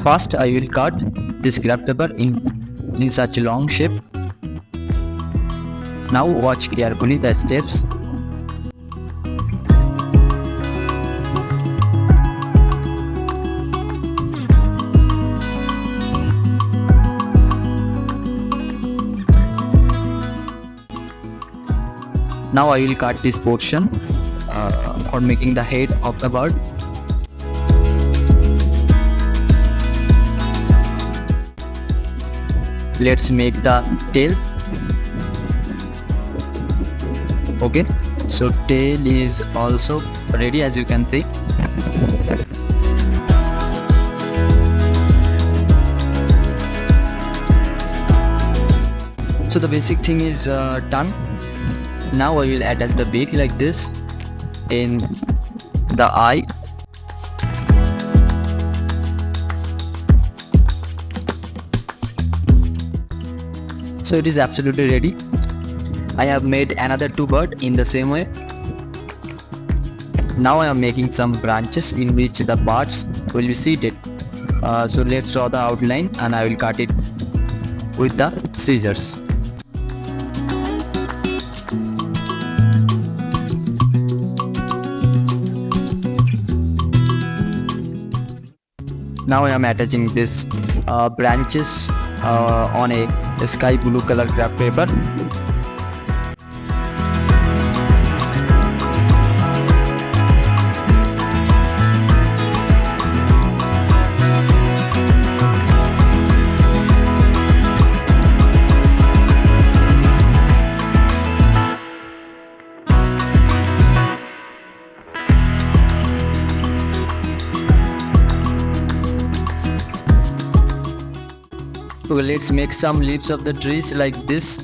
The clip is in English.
First, I will cut this graph paper in such a long shape. Now watch carefully the steps. Now I will cut this portion for making the head of the bird. Let's make the tail. Okay, so tail is also ready, as you can see. So the basic thing is done. Now I will attach the beak like this in the eye. So it is absolutely ready. I have made another two birds in the same way. Now I am making some branches in which the birds will be seated. So let's draw the outline and I will cut it with the scissors. Now I am attaching this branches on a sky blue color graph paper. Okay, let's make some leaves of the trees like this.